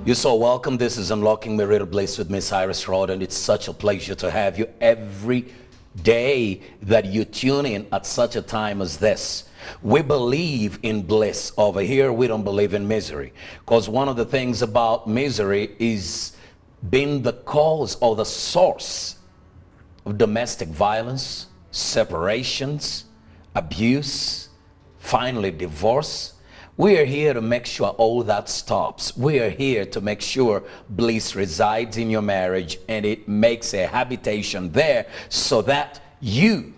You're so welcome. This is Unlocking Marital Bliss with Miss Iris Rod, and it's such a pleasure to have you every day that you tune in at such a time as this. We believe in bliss over here. We don't believe in misery, because one of the things about misery is being the cause or the source of domestic violence, separations, abuse, finally divorce. We are here to make sure all that stops. We are here to make sure bliss resides in your marriage and it makes a habitation there so that you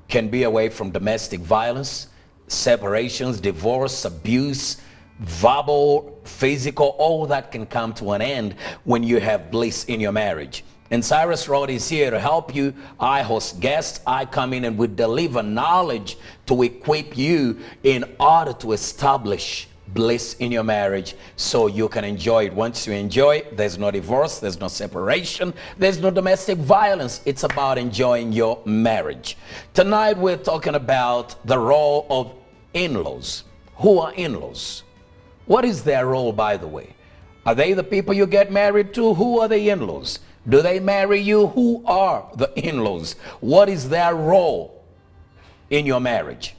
can be away from domestic violence, separations, divorce, abuse, verbal, physical, all that can come to an end when you have bliss in your marriage. And Cyrus Rod is here to help you. I host guests. I come in and we deliver knowledge to equip you in order to establish bliss in your marriage so you can enjoy it. Once you enjoy it, there's no divorce, there's no separation, there's no domestic violence. It's about enjoying your marriage. Tonight we're talking about the role of in-laws. Who are in-laws? What is their role, by the way? Are they the people you get married to? Who are the in-laws? Do they marry you? Who are the in-laws? What is their role in your marriage?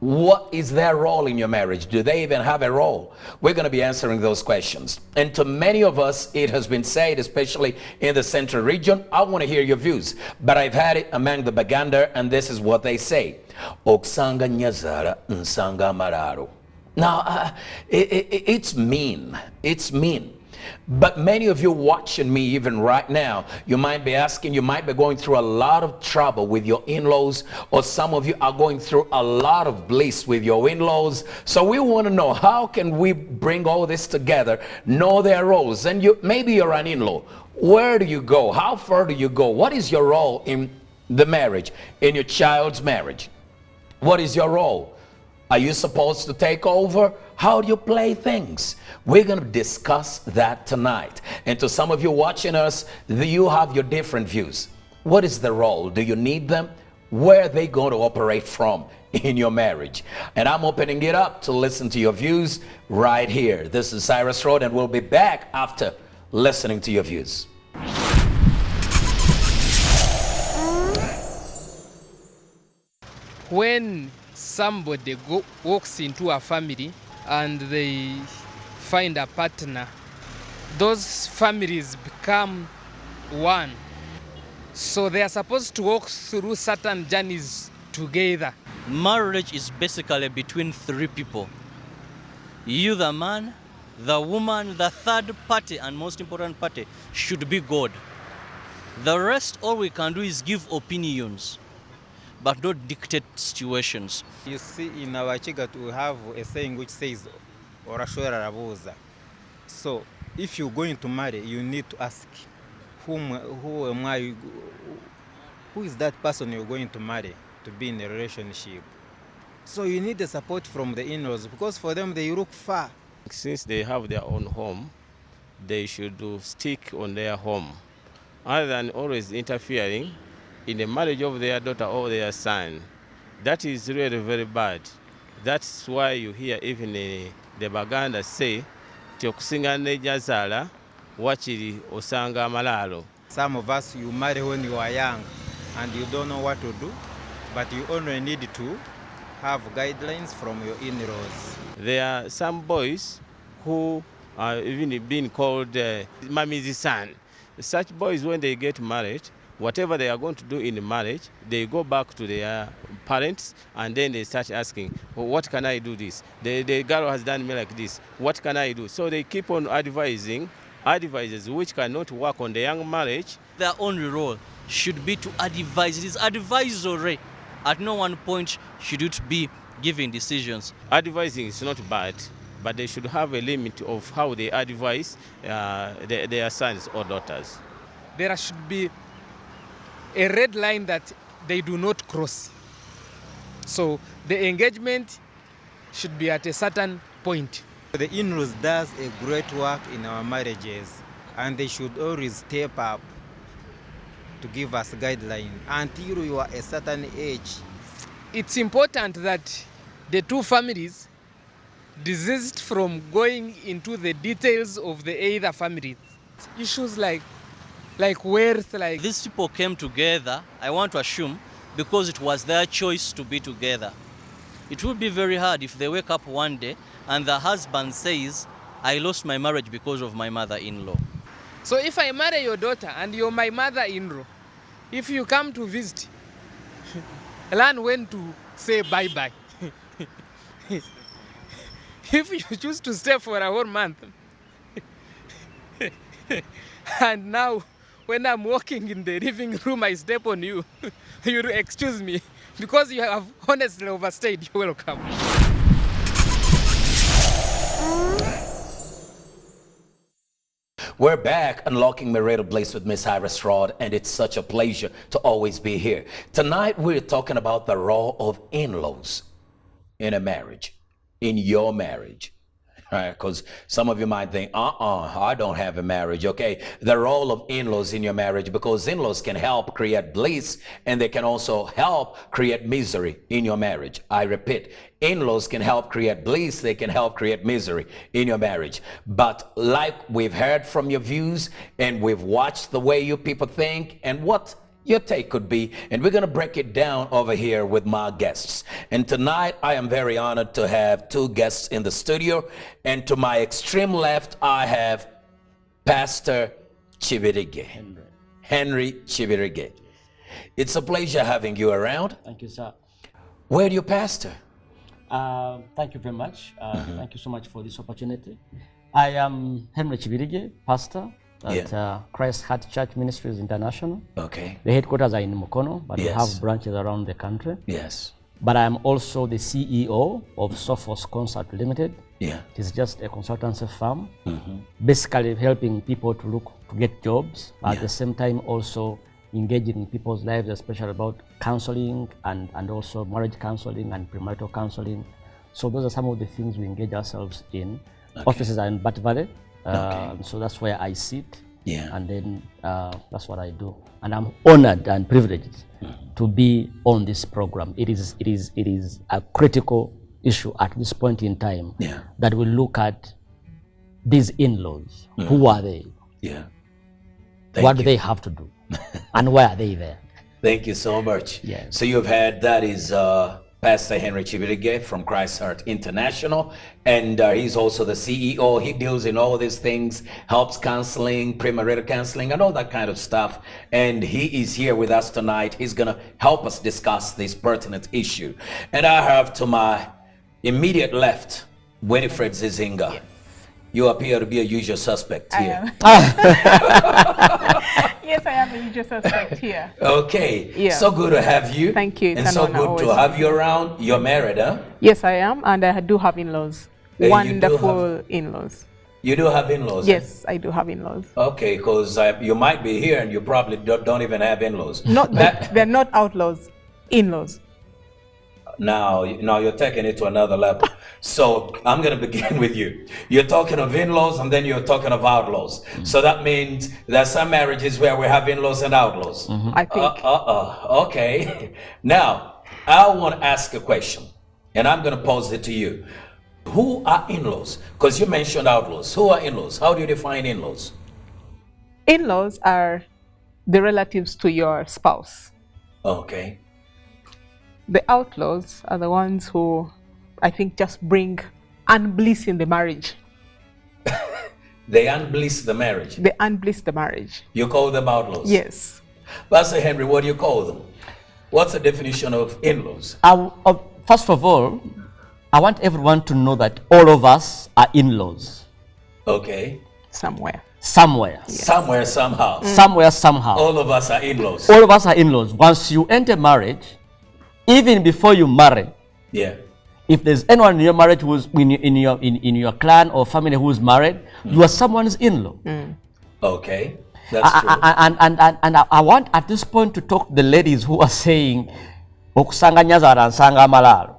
What is their role in your marriage? Do they even have a role? We're going to be answering those questions. And to many of us, it has been said, especially in the central region, I want to hear your views. But I've had it among the Baganda, and this is what they say. Oksanga nyazara nsanga mararo. Now, it's mean. It's mean. But many of you watching me even right now, you might be asking, you might be going through a lot of trouble with your in-laws, or some of you are going through a lot of bliss with your in-laws. So we want to know, how can we bring all this together, know their roles? And maybe you're an in-law. Where do you go? How far do you go? What is your role in the marriage, in your child's marriage? What is your role? Are you supposed to take over? How do you play things? We're going to discuss that tonight. And to some of you watching us, you have your different views. What is the role? Do you need them? Where are they going to operate from in your marriage? And I'm opening it up to listen to your views right here. This is Cyrus Rod, and we'll be back after listening to your views. When somebody walks into a family and they find a partner, those families become one. So they are supposed to walk through certain journeys together. Marriage is basically between three people. You, the man, the woman, the third party, and most important party should be God. The rest, all we can do is give opinions, but not dictate situations. You see, in our Chigat, we have a saying which says, Orashora Raboza. So, if you're going to marry, you need to ask, who am I? Who is that person you're going to marry to be in a relationship? So, you need the support from the in-laws, because for them, they look far. Since they have their own home, they should stick on their home, other than always interfering in the marriage of their daughter or their son. That is really very bad. That's why you hear even the Baganda say, Tiokusinga nejazala, wachiri osanga malalo. Some of us, you marry when you are young and you don't know what to do, but you only need to have guidelines from your in-laws. There are some boys who are even being called Mami's son. Such boys, when they get married, whatever they are going to do in the marriage, they go back to their parents and then they start asking, well, what can I do this? The girl has done me like this. What can I do? So they keep on advising advices which cannot work on the young marriage. Their only role should be to advise. It is advisory. At no one point should it be giving decisions. Advising is not bad, but they should have a limit of how they advise their sons or daughters. There should be a red line that they do not cross. So the engagement should be at a certain point. The in-laws does a great work in our marriages, and they should always step up to give us guidelines until you are a certain age. It's important that the two families desist from going into the details of the either family. Issues like wealth, like These people came together, I want to assume, because it was their choice to be together. It would be very hard if they wake up one day and the husband says, I lost my marriage because of my mother-in-law. So if I marry your daughter and you're my mother-in-law, if you come to visit, learn when to say bye-bye. If you choose to stay for a whole month, and now when I'm walking in the living room, I step on you, you'll excuse me because you have honestly overstayed. You're welcome. We're back unlocking marital bliss with Miss Iris Rod, and it's such a pleasure to always be here. Tonight we're talking about the role of in-laws in a marriage, in your marriage. Right, because some of you might think, I don't have a marriage, okay? The role of in-laws in your marriage, because in-laws can help create bliss and they can also help create misery in your marriage. I repeat, in-laws can help create bliss, they can help create misery in your marriage. But like we've heard from your views and we've watched the way you people think and what your take could be, and we're going to break it down over here with my guests. And tonight I am very honored to have two guests in the studio, and to my extreme left I have Pastor Chibirige, Henry Chibirige. It's a pleasure having you around. Thank you, sir. Where do you pastor? Thank you very much. Thank you so much for this opportunity. I am Henry Chibirige, pastor at Christ Heart Church Ministries International. Okay. The headquarters are in Mukono, but we Yes. have branches around the country. Yes. But I am also the CEO of Sophos Consult Limited. Yeah. It is just a consultancy firm, basically helping people to get jobs, at the same time also engaging in people's lives, especially about counseling and also marriage counseling and premarital counseling. So those are some of the things we engage ourselves in. Offices are in Bat Valley, so that's where I sit. Yeah. And then that's what I do. And I'm honored and privileged to be on this program. It is a critical issue at this point in time that we look at these in-laws. Who are they? Yeah. What do they have to do? And why are they there? Thank you so much. Yes. So you've had, that is Pastor Henry Chibirige from Christ Heart International, and he's also the CEO. He deals in all these things, helps counseling, premarital counseling, and all that kind of stuff. And he is here with us tonight. He's gonna help us discuss this pertinent issue. And I have to my immediate left, Winifred Zizinga. Yes. You appear to be a usual suspect here. Yes, I am a usual suspect here. Okay. Yeah. So good to have you. Thank you. It's And an so honor good to always. have you around. You're married, huh? Yes, I am, and I do have in-laws. You do Wonderful in-laws. You do have in-laws? Yes, I do have in-laws. Okay, because you might be here and you probably don't even have in-laws. Not they're not outlaws, in-laws. Now you're taking it to another level. So I'm going to begin with you. You're talking of in-laws and then you're talking of outlaws. So that means there's some marriages where we have in-laws and outlaws. I think. Okay. Now, I want to ask a question, and I'm going to pose it to you. Who are in-laws? Because you mentioned outlaws. Who are in-laws? How do you define in-laws? In-laws are the relatives to your spouse. Okay. The outlaws are the ones who, I think, just bring unbliss in the marriage. They unbliss the marriage. They unbliss the marriage. You call them outlaws? Yes. Pastor Henry, what do you call them? What's the definition of in-laws? First of all, I want everyone to know that all of us are in-laws. Okay. Somewhere. Somewhere. Somewhere, somehow. Somewhere, somehow. All of us are in-laws. All of us are in-laws. Once you enter marriage, even before you marry, Yeah. if there's anyone in your marriage who's in your clan or family who's married, you are someone's in-law. Okay. That's true. And I want at this point to talk to the ladies who are saying, "Okusanga nyazara nsanga malalo."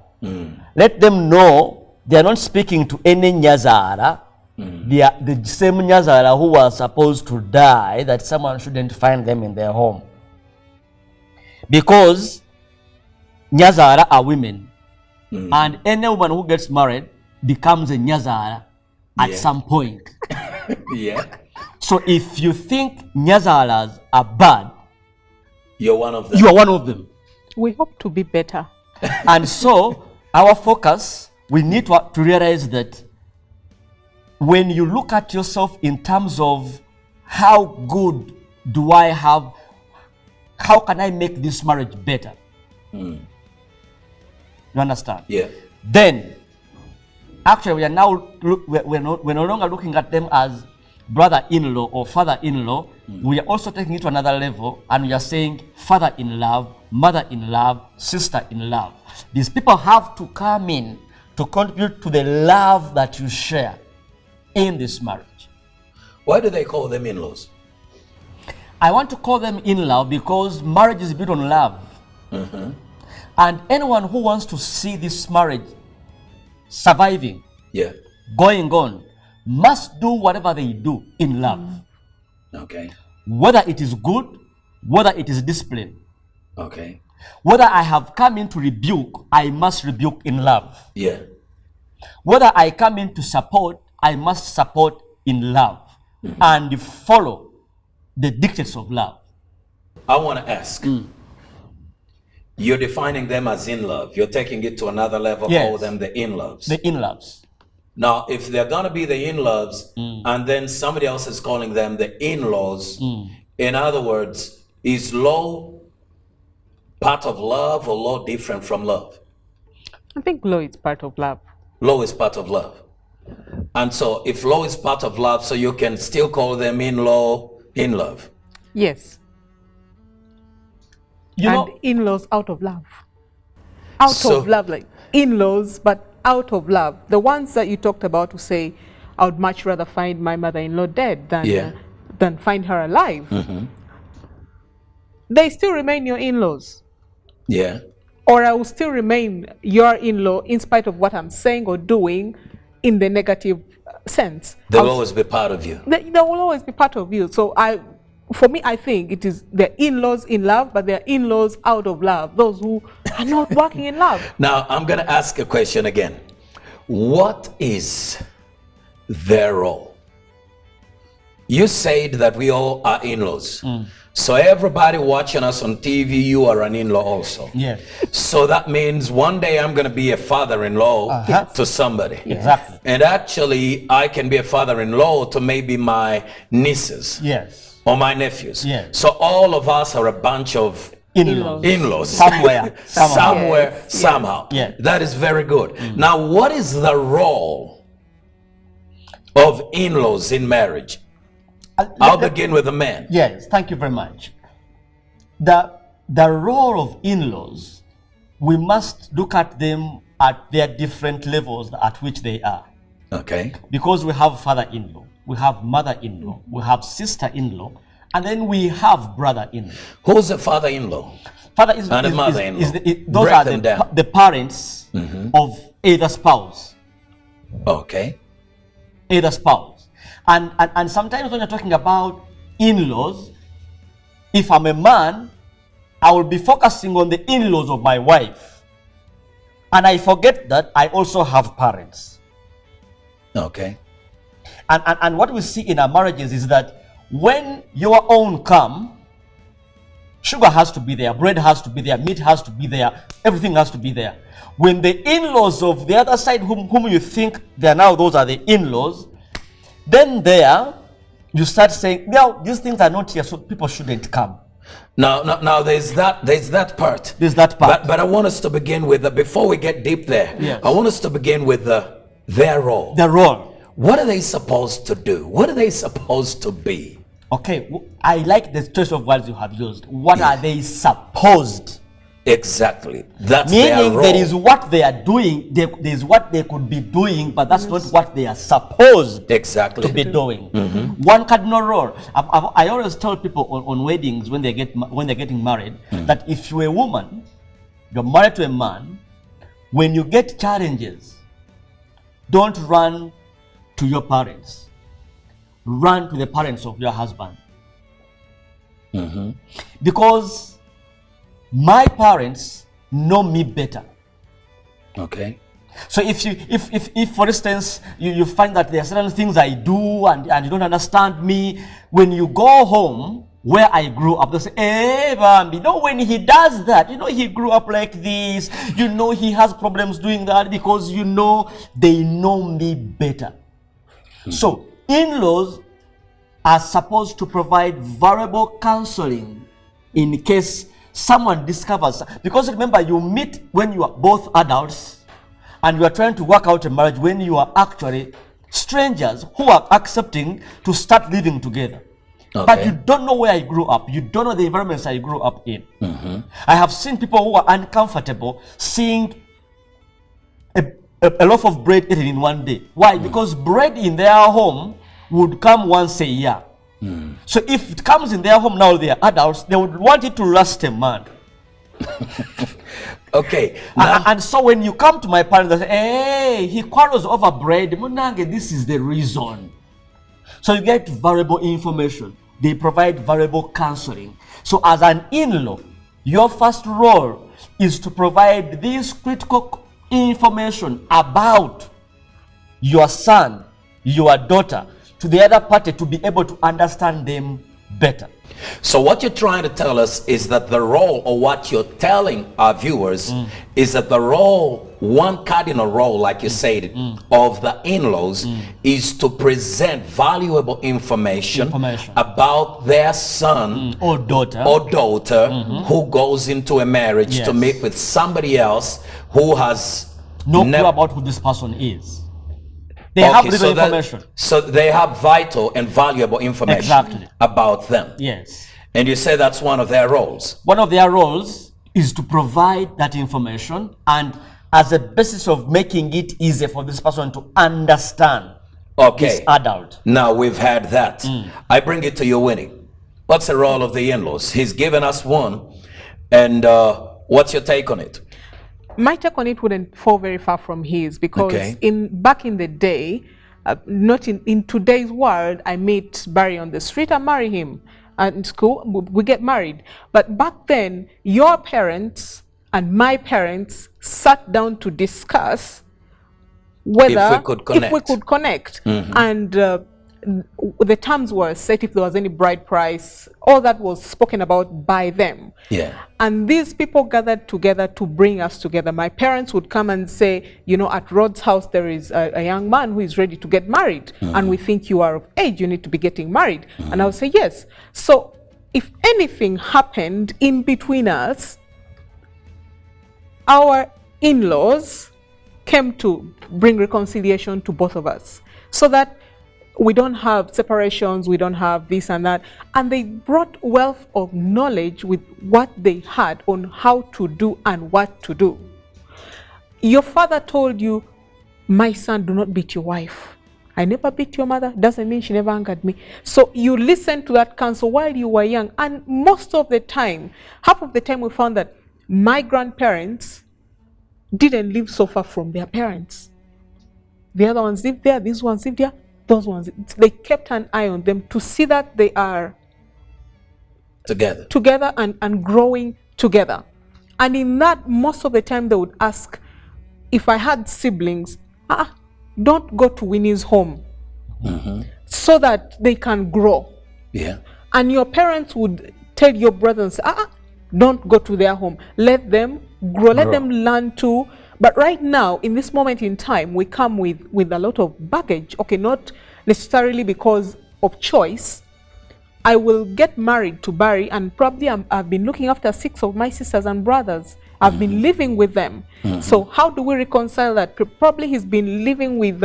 Let them know they are not speaking to any nyazara. They are the same nyazara who was supposed to die, that someone shouldn't find them in their home. Because nyazara are women. And any woman who gets married becomes a Nyazara at Yeah. some point. Yeah. So if you think Nyazaras are bad, You're one of them. you are one of them. We hope to be better. And so our focus, we need to realize that when you look at yourself in terms of how good do I have, how can I make this marriage better? You understand? Yeah. Then, actually, we are now we're no longer looking at them as brother-in-law or father-in-law. We are also taking it to another level, and we are saying father-in-love, mother-in-love, sister-in-love. These people have to come in to contribute to the love that you share in this marriage. Why do they call them in-laws? I want to call them in-love because marriage is built on love. And anyone who wants to see this marriage surviving, Yeah. going on, must do whatever they do in love. Okay. Whether it is good, whether it is discipline, Okay. whether I have come in to rebuke, I must rebuke in love. Yeah. Whether I come in to support, I must support in love and follow the dictates of love. I want to ask. You're defining them as in-love. You're taking it to another level, Yes. call them the in-loves. The in-loves. Now, if they're going to be the in-loves and then somebody else is calling them the in-laws, in other words, is law part of love or law different from love? I think law is part of love. Law is part of love. And so if law is part of love, so you can still call them in-law, in-love. Yes. You And know, in-laws out of love. Out So- of love, like in-laws, but out of love. The ones that you talked about to say, I would much rather find my mother-in-law dead than find her alive. They still remain your in-laws. Yeah. Or I will still remain your in-law in spite of what I'm saying or doing in the negative sense. They'll I'll- always be part of you. they will always be part of you. So for me, I think it is the in-laws in love, but they're in-laws out of love. Those who are not working in love. Now, I'm going to ask a question again. What is their role? You said that we all are in-laws. So everybody watching us on TV, you are an in-law also. yes, So that means one day I'm going to be a father-in-law to somebody. exactly. And actually, I can be a father-in-law to maybe my nieces Yes. or my nephews. Yes. So all of us are a bunch of In-laws. in-laws. Somewhere, somehow. Somewhere, Yes, somehow. Yeah. That is very good. Now, what is the role of in-laws in marriage? I'll begin with the man. Yes, thank you very much. The role of in-laws, we must look at them at their different levels at which they are. Okay. Because we have father-in-law, we have mother-in-law, we have sister-in-law, and then we have brother-in-law. Who's the father-in-law? Father is, And the is- mother-in-law. those Break are them down. the parents of either spouse. Okay. Either spouse. And sometimes when you're talking about in-laws, if I'm a man, I will be focusing on the in-laws of my wife. And I forget that I also have parents. Okay. And what we see in our marriages is that when your own come, sugar has to be there, bread has to be there, meat has to be there, everything has to be there. When the in-laws of the other side, whom you think they are now, those are the in-laws, then there you start saying, no, these things are not here, so people shouldn't come. Now there's that part. There's that part. But I want us to begin with, before we get deep there, Yes. I want us to begin with their role. The role. What are they supposed to do? What are they supposed to be? Okay, I like the choice of words you have used. What are they supposed? Exactly. That's their Meaning role. there is what they are doing, there is what they could be doing, but that's not what they are supposed Exactly. to be doing. One cardinal rule. I always tell people on weddings when they're getting married that if you're a woman, you're married to a man, when you get challenges, don't run to your parents. Run to the parents of your husband. Because my parents know me better. Okay. So if for instance, you find that there are certain things I do and you don't understand me, when you go home where I grew up, they say, hey, Bambi, when he does that, he grew up like this, he has problems doing that because, they know me better. So, in-laws are supposed to provide variable counseling in case someone discovers, because remember, you meet when you are both adults and you are trying to work out a marriage when you are actually strangers who are accepting to start living together. Okay. But you don't know where I grew up. You don't know the environments I grew up in. I have seen people who are uncomfortable seeing a loaf of bread eaten in one day. Why? Because bread in their home would come once a year. So if it comes in their home now, they are adults, they would want it to last a month. Okay. And so when you come to my parents, they say, hey, he quarrels over bread. Munange, this is the reason. So you get variable information. They provide variable counseling. So as an in-law, your first role is to provide this critical information about your son, your daughter, to the other party to be able to understand them better. So what you're trying to tell us is that the role, or what you're telling our viewers, is that the role, one cardinal role, like you said, of the in-laws is to present valuable information about their son or daughter, who goes into a marriage to meet with somebody else who has no clue about who this person is. They have little information. So they have vital and valuable information about them. Yes. And you say that's one of their roles. One of their roles is to provide that information, and as a basis of making it easier for this person to understand this adult. Now we've had that. I bring it to you, Winnie. What's the role of the in-laws? He's given us one. And what's your take on it? My take on it wouldn't fall very far from his, because back in the day, not in today's world, I meet Barry on the street and marry him. And in school, we get married. But back then, your parents and my parents sat down to discuss whether if we could connect. And the terms were set, if there was any bride price, all that was spoken about by them. And these people gathered together to bring us together. My parents would come and say, at Rod's house there is a young man who is ready to get married, and we think you are of age, you need to be getting married. And I would say yes. So if anything happened in between us, our in-laws came to bring reconciliation to both of us, so that we don't have separations, we don't have this and that. And they brought wealth of knowledge with what they had on how to do and what to do. Your father told you, my son, do not beat your wife. I never beat your mother, doesn't mean she never angered me. So you listened to that counsel while you were young. And most of the time, half of the time, we found that my grandparents didn't live so far from their parents. The other ones lived there, these ones lived there. Those ones, they kept an eye on them to see that they are together and growing together. And in that, most of the time they would ask, if I had siblings, don't go to Winnie's home, so that they can grow. And your parents would tell your brothers, don't go to their home. Let them grow. Let them learn too. But right now, in this moment in time, we come with a lot of baggage. Okay, not necessarily because of choice. I will get married to Barry, and probably I've been looking after 6 of my sisters and brothers. I've been living with them. So how do we reconcile that? Probably he's been living with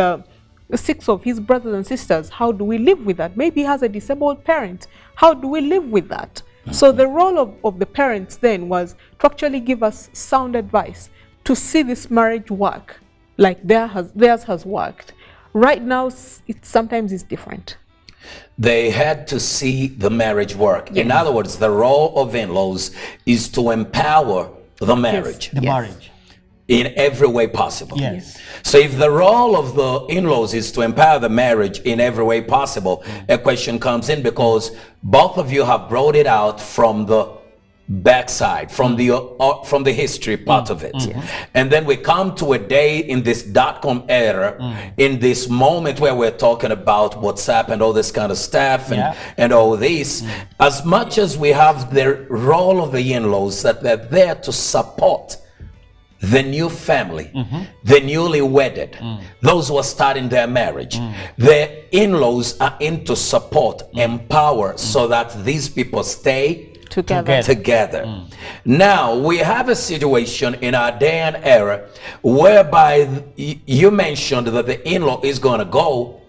6 of his brothers and sisters. How do we live with that? Maybe he has a disabled parent. How do we live with that? So the role of the parents then was to actually give us sound advice, to see this marriage work like theirs has worked. Right now, sometimes it's different. They had to see the marriage work. In other words, the role of in-laws is to empower the marriage. The marriage. In every way possible. Yes. So if the role of the in-laws is to empower the marriage in every way possible, a question comes in, because both of you have brought it out from the backside, from the history part of it. And then we come to a day in this dot-com era, in this moment where we're talking about WhatsApp and all this kind of stuff and all this. As much as we have the role of the in-laws, that they're there to support the new family, the newly wedded, those who are starting their marriage. The in-laws are in to support, empower, so that these people stay together. Now, we have a situation in our day and era whereby you mentioned that the in-law is going to go,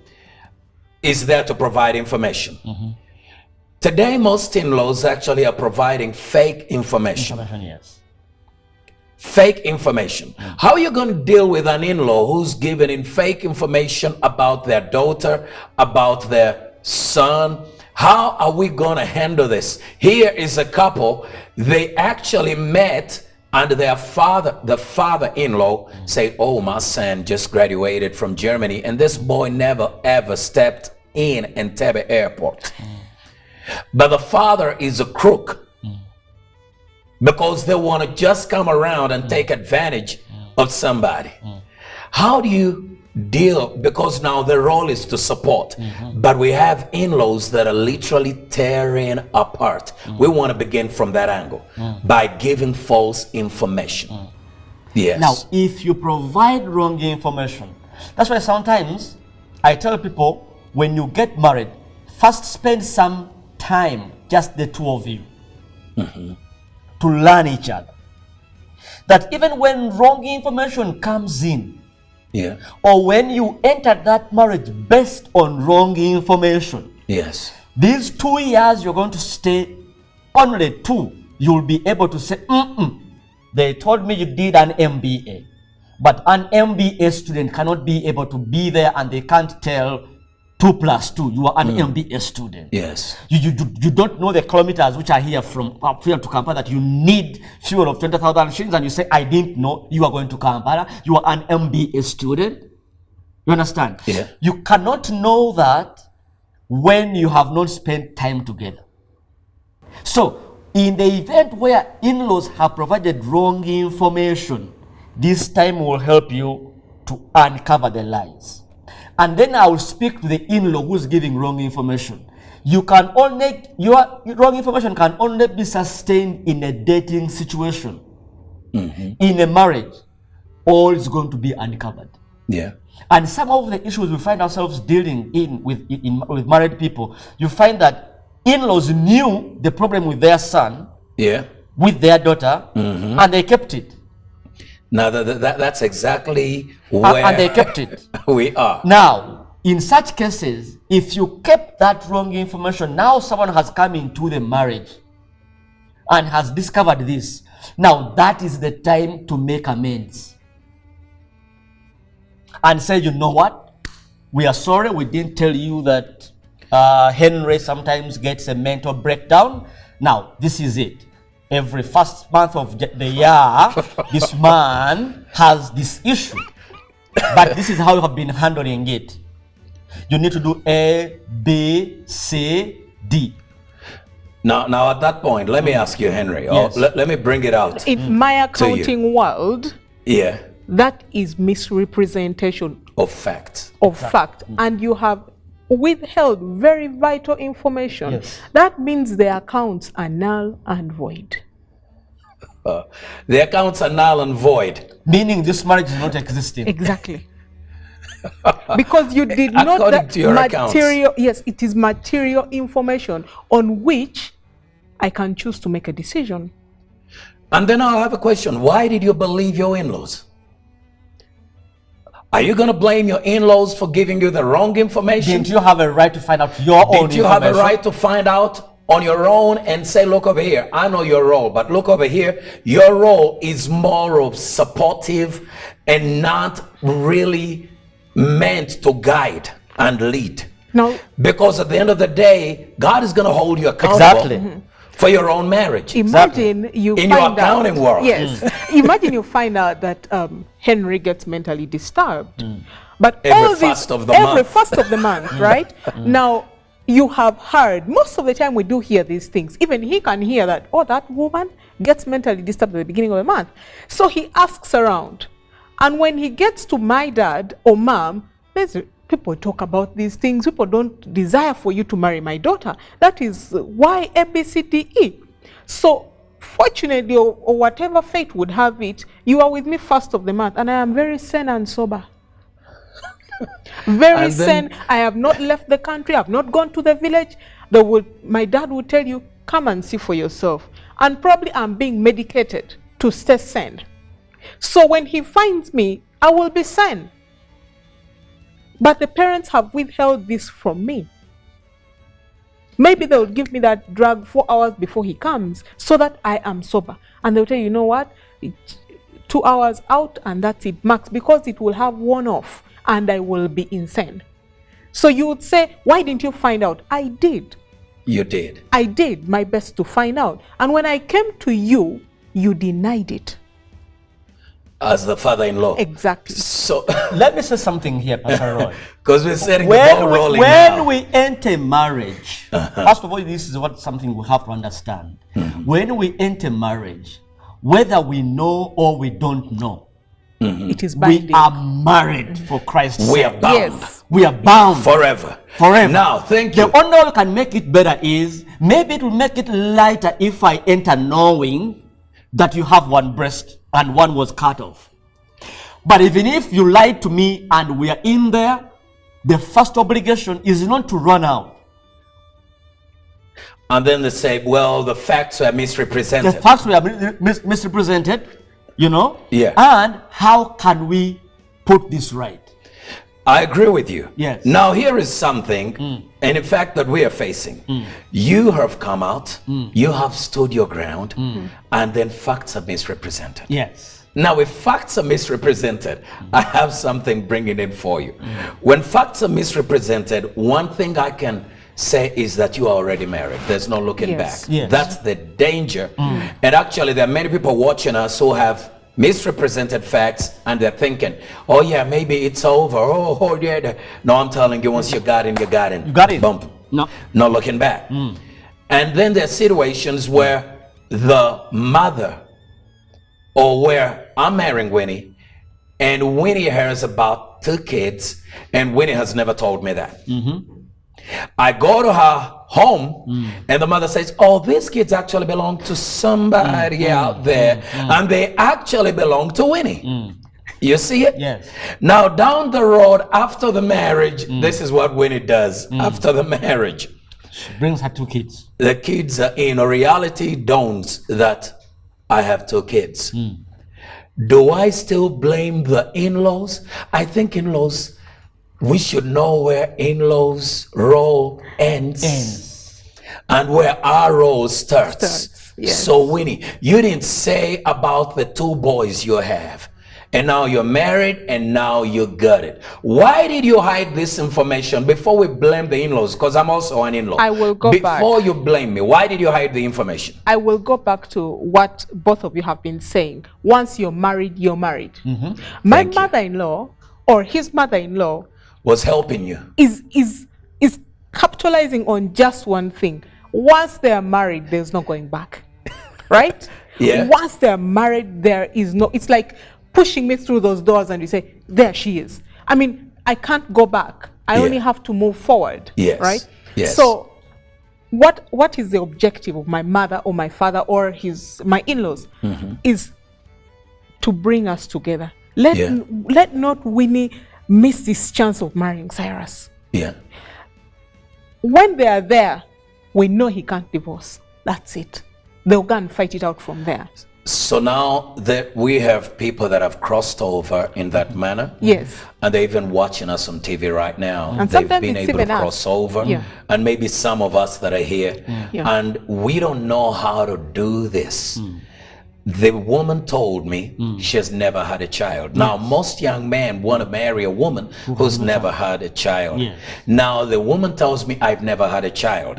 is there to provide information. Today, most in-laws actually are providing fake information. Yes. Fake information. How are you going to deal with an in-law who's giving in fake information about their daughter, about their son? How are we going to handle this? Here is a couple. They actually met, and their father, the father-in-law, said, oh, my son just graduated from Germany, and this boy never ever stepped in Entebbe airport. But the father is a crook, because they want to just come around and take advantage of somebody. How do you deal? Because now the role is to support, but we have in-laws that are literally tearing apart. We want to begin from that angle by giving false information. Yes. Now, if you provide wrong information, that's why sometimes I tell people, when you get married, first spend some time, just the two of you, to learn each other. That even when wrong information comes in, or when you enter that marriage based on wrong information, these 2 years you're going to stay, only 2, you'll be able to say, they told me you did an MBA. But an MBA student cannot be able to be there, and they can't tell 2 plus 2. You are an MBA student. Yes. You don't know the kilometers which are here from up here to Kampala, that you need fuel of 20,000 shillings, and you say, I didn't know you are going to Kampala. You are an MBA student. You understand? Yeah. You cannot know that when you have not spent time together. So, in the event where in-laws have provided wrong information, this time will help you to uncover the lies. And then I will speak to the in-law who's giving wrong information. You can only, your wrong information can only be sustained in a dating situation. In a marriage, all is going to be uncovered. And some of the issues we find ourselves dealing with married people, you find that in-laws knew the problem with their son, with their daughter, and they kept it. Now that's exactly where and they kept it. we are. Now, in such cases, if you kept that wrong information, now someone has come into the marriage and has discovered this. Now, that is the time to make amends. And say, you know what? We are sorry we didn't tell you that Henry sometimes gets a mental breakdown. Now, this is it. Every first month of the year, this man has this issue. But this is how you have been handling it. You need to do A, B, C, D. Now at that point, let me ask you, Henry, Yes. or let me bring it out. In my accounting world, that is misrepresentation of fact. of fact. And you have withheld very vital information. Yes. That means the accounts are null and void. The accounts are null and void. Meaning this marriage is not existing. Exactly. Because you did not According to your material, yes, it is material information on which I can choose to make a decision. And then I'll have a question. Why did you believe your in-laws? Are you going to blame your in-laws for giving you the wrong information? Didn't you have a right to find out your own information? Did you have a right to find out on your own and say, look over here, I know your role, but look over here, your role is more of supportive and not really meant to guide and lead. No. Because at the end of the day, God is going to hold you accountable for your own marriage. Imagine you in find your accounting out, world. Yes. Imagine you find out that Henry gets mentally disturbed. But Every all first this, of the every month. first of the month, right? Now, you have heard, most of the time we do hear these things. Even he can hear that, oh, that woman gets mentally disturbed at the beginning of the month. So he asks around. And when he gets to my dad or mom, people talk about these things. People don't desire for you to marry my daughter. That is why ABCDE. So fortunately, or whatever fate would have it, you are with me first of the month, and I am very sane and sober. Very sane. I have not left the country. I have not gone to the village. My dad would tell you, come and see for yourself. And probably I'm being medicated to stay sane. So when he finds me, I will be sane. But the parents have withheld this from me. Maybe they will give me that drug 4 hours before he comes so that I am sober. And they'll tell you, you know what? 2 hours out and that's it, max, because it will have worn off and I will be insane. So you would say, why didn't you find out? I did. You did. I did my best to find out. And when I came to you, you denied it. As the father-in-law. Exactly. So Let me say something here, Pastor Roy. because we're setting the ball rolling when now. we enter marriage, first of all, this is something we have to understand. When we enter marriage, whether we know or we don't know, It is binding. we are married for Christ's We sake. are bound. Yes. We are bound Forever. forever. Now, thank you. The only one can make it better is maybe it will make it lighter if I enter knowing that you have one breast and one was cut off. But even if you lied to me and we are in there, the first obligation is not to run out. And then they say, well, the facts are The misrepresented. facts were misrepresented, you know? Yeah. And how can we put this right? I agree with you. Yes. Now, here is something, and in fact, that we are facing. You have come out, you have stood your ground, and then facts are misrepresented. Yes. Now, if facts are misrepresented, I have something bringing in for you. When facts are misrepresented, one thing I can say is that you are already married. There's no looking Yes. back. Yes. That's the danger. And actually, there are many people watching us who have misrepresented facts and they're thinking, oh yeah, maybe it's over. Oh yeah. No, I'm telling you, once you got in, you got in. You got in. Bump. No. No looking back. And then there are situations where the mother, or where I'm marrying Winnie, and Winnie hears about 2 kids, and Winnie has never told me that. I go to her home, and the mother says, oh, these kids actually belong to somebody out there, and they actually belong to Winnie. You see it? Yes. Now, down the road, after the marriage, this is what Winnie does after the marriage. She brings her 2 kids. The kids are in. Reality dawns that I have 2 kids. Do I still blame the in-laws? I think in-laws, we should know where in-laws' role ends and where our role starts. Yes. So Winnie, you didn't say about the 2 boys you have, and now you're married and now you got it. Why did you hide this information before we blame the in-laws? Because I'm also an in-law. I will go back. Before you blame me, why did you hide the information? I will go back to what both of you have been saying. Once you're married, you're married. My Thank you. mother-in-law or his mother-in-law Was helping you. is capitalizing on just one thing. Once they are married, there's no going back. Right? Yeah. Once they're married, there is no, it's like pushing me through those doors and you say, there she is. I mean, I can't go back. I Yeah. only have to move forward. Yes. Right? Yes. So what is the objective of my mother or my father or my in-laws is to bring us together. Let not Winnie miss this chance of marrying Cyrus. Yeah. When they are there, we know he can't divorce. That's it. They'll go and fight it out from there. So now that we have people that have crossed over in that manner, Yes. and they're even watching us on TV right now, And they've sometimes been it's able to even us. cross over, Yeah. and maybe some of us that are here, Yeah. and we don't know how to do this. The woman told me she has never had a child. Now, most young men want to marry a woman who's never had a child. Yes. Now, the woman tells me, I've never had a child.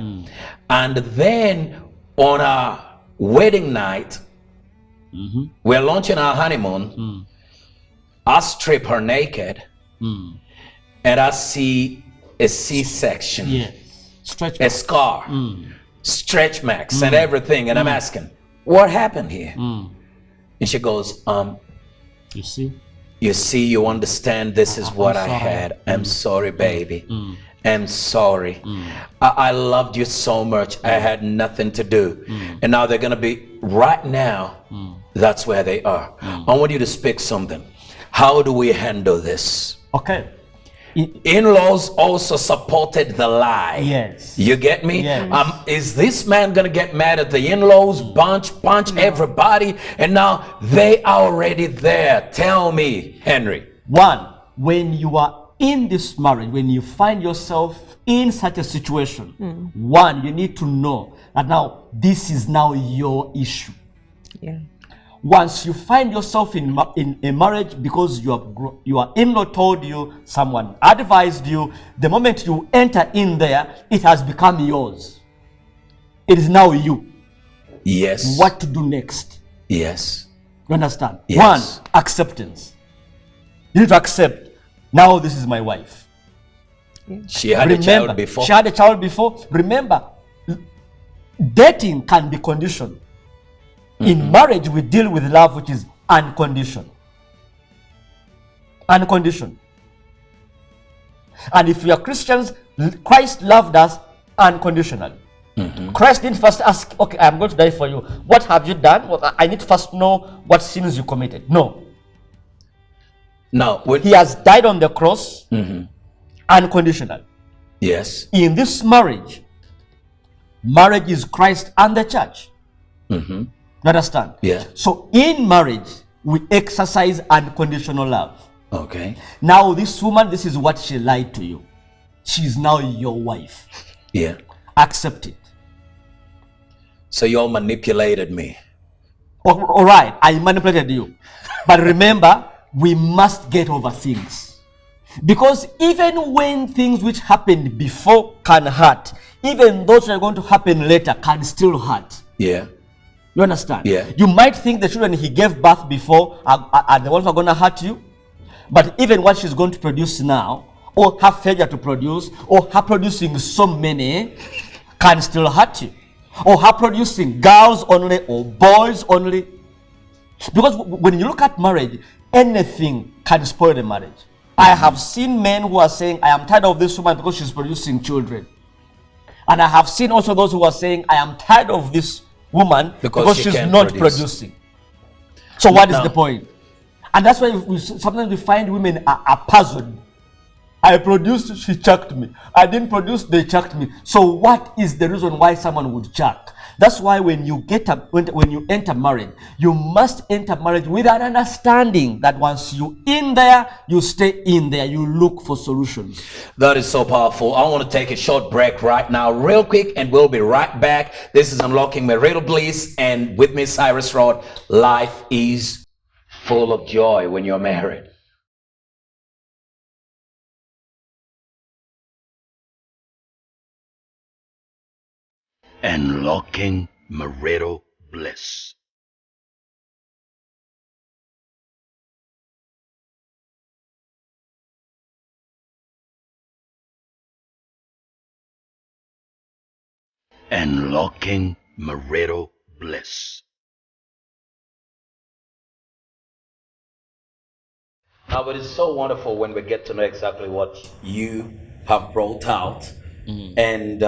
And then on our wedding night, we're launching our honeymoon. I strip her naked, and I see a C-section. Yes. Stretch a mark. scar, stretch marks and everything. And I'm asking, what happened here? And she goes, You see? you see, you understand, this is what I sorry. had. I'm sorry, baby. I'm sorry. I loved you so much. I had nothing to do. And now they're going to be right now. That's where they are. I want you to speak something. How do we handle this? Okay. In-laws also supported the lie. Yes. You get me? Yes. Is this man gonna get mad at the in-laws, punch everybody, and now they are already there? Tell me, Henry. One, when you are in this marriage, when you find yourself in such a situation, one, you need to know that now this is now your issue. Yeah. Once you find yourself in a marriage because your in-law told you, someone advised you, the moment you enter in there, it has become yours. It is now you. Yes. What to do next? Yes. You understand? Yes. One, acceptance. You need to accept, now this is my wife. She had a child before. She had a child before. Remember, dating can be conditional. In marriage, we deal with love which is unconditional. Unconditional. And if we are Christians, Christ loved us unconditionally. Christ didn't first ask, okay, I'm going to die for you. What have you done? Well, I need to first know what sins you committed. No. Now, He has died on the cross unconditional. yes. In this marriage, marriage is Christ and the church. You understand? Yeah. So in marriage, we exercise unconditional love. Okay. Now this woman, this is what she lied to you. She is now your wife. Yeah. Accept it. So y'all manipulated me. All right, I manipulated you. But remember, we must get over things. Because even when things which happened before can hurt, even those that are going to happen later can still hurt. Yeah. You understand? Yeah. You might think the children he gave birth before are the ones who are going to hurt you. But even what she's going to produce now, or her failure to produce, or her producing so many, can still hurt you. Or her producing girls only, or boys only. Because when you look at marriage, anything can spoil the marriage. I have seen men who are saying, I am tired of this woman because she's producing children. And I have seen also those who are saying, I am tired of this woman because she's can't not produce. producing. So what is Now- the point? And that's why sometimes we find women are puzzled. I produced, she chucked me. I didn't produce, they chucked me. So what is the reason why someone would chuck? That's why when you enter marriage, you must enter marriage with an understanding that once you in there, you stay in there. You look for solutions. That is so powerful. I want to take a short break right now, real quick, and we'll be right back. This is Unlocking Marital Bliss, and with me, Cyrus Rod. Life is full of joy when you're married. Unlocking Marital Bliss. Unlocking Marital Bliss. Now, it is so wonderful when we get to know exactly what you have brought out, and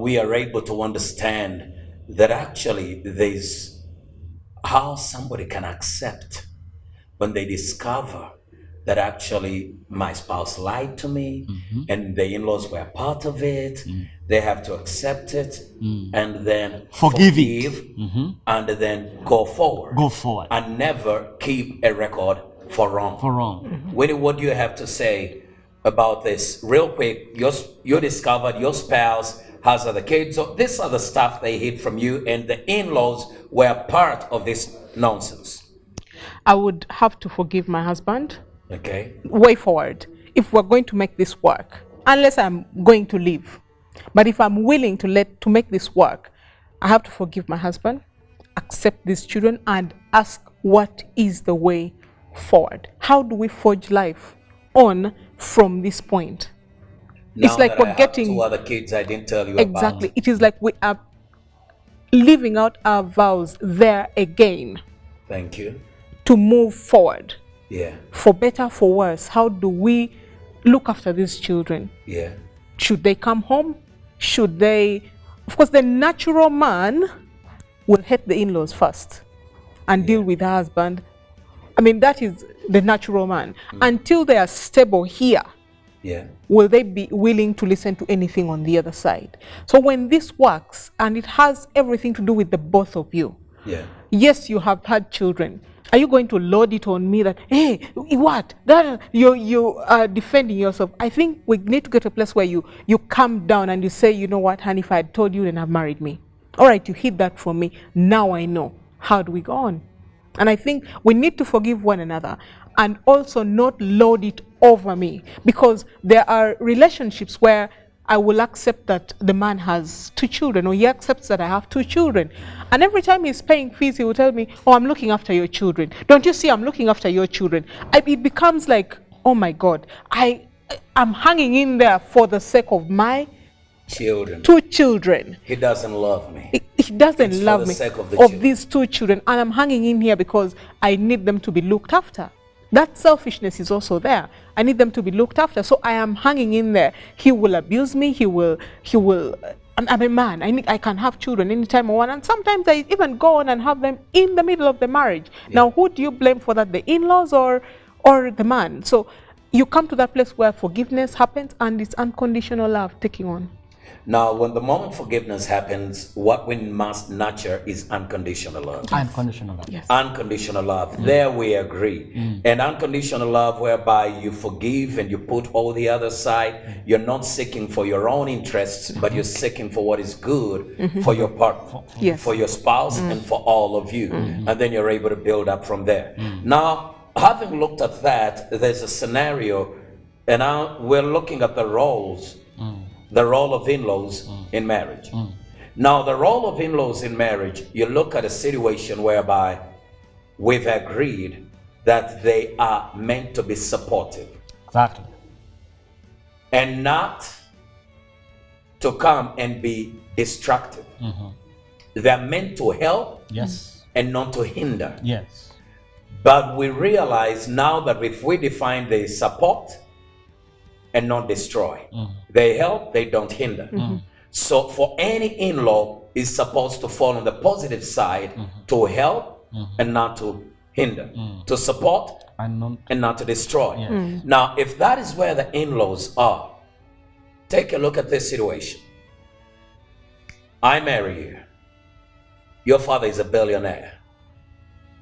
we are able to understand that actually there's how somebody can accept when they discover that actually my spouse lied to me and the in-laws were part of it. They have to accept it and then Forgive it. and then go forward. Go forward. And never keep a record for wrong. For wrong. Winnie, what do you have to say about this? Real quick, you discovered your spouse has other kids. So this other stuff they hid from you, and the in-laws were part of this nonsense. I would have to forgive my husband Okay? way forward if we're going to make this work, unless I'm going to leave. But if I'm willing to make this work, I have to forgive my husband, accept these children, and ask what is the way forward. How do we forge life on from this point? Now it's like that we're I have getting 2 other kids I didn't tell you exactly. about. It is like we are living out our vows there again Thank you. to move forward. Yeah, For better, for worse, how do we look after these children? yeah, Should they come home? Should they? Of course, the natural man will hate the in-laws first and deal with the husband. I mean, that is the natural man. Until they are stable here, yeah. will they be willing to listen to anything on the other side? So when this works, and it has everything to do with the both of you, Yeah. yes, you have had children. Are you going to load it on me that, hey, what? That you are defending yourself? I think we need to get to a place where you calm down and you say, you know what, honey, if I had told you, then have married me. All right, you hid that from me. Now I know. How do we go on? And I think we need to forgive one another and also not load it over me, because there are relationships where I will accept that the man has 2 children, or he accepts that I have 2 children. And every time he's paying fees, he will tell me, oh, I'm looking after your children. Don't you see I'm looking after your children? It becomes like, oh my God, I'm hanging in there for the sake of my Children. 2 children. He doesn't love me. He doesn't It's for love the me sake of the of children. these 2 children, and I'm hanging in here because I need them to be looked after. That selfishness is also there. I need them to be looked after, so I am hanging in there. He will abuse me. He will. And I'm a man. I can have children anytime I want, and sometimes I even go on and have them in the middle of the marriage. Now, who do you blame for that? The in-laws or the man? So you come to that place where forgiveness happens, and it's unconditional love taking on. Now, when the moment forgiveness happens, what we must nurture is unconditional love. Unconditional love. Yes. Unconditional love. There we agree. And unconditional love, whereby you forgive and you put all the other side. You're not seeking for your own interests, but you're seeking for what is good for your partner, Yes. for your spouse, and for all of you. And then you're able to build up from there. Now, having looked at that, there's a scenario, and now we're looking at the roles. The role of in-laws in marriage. Now, the role of in-laws in marriage, you look at a situation whereby we've agreed that they are meant to be supportive Exactly. and not to come and be destructive. They're meant to help Yes. and not to hinder. Yes. But we realize now that if we define the support and not destroy, they help, they don't hinder. So for any in-law is supposed to fall on the positive side, to help and not to hinder, to support And and not to destroy. Yes. Now, if that is where the in-laws are, take a look at this situation. I marry you. Your father is a billionaire.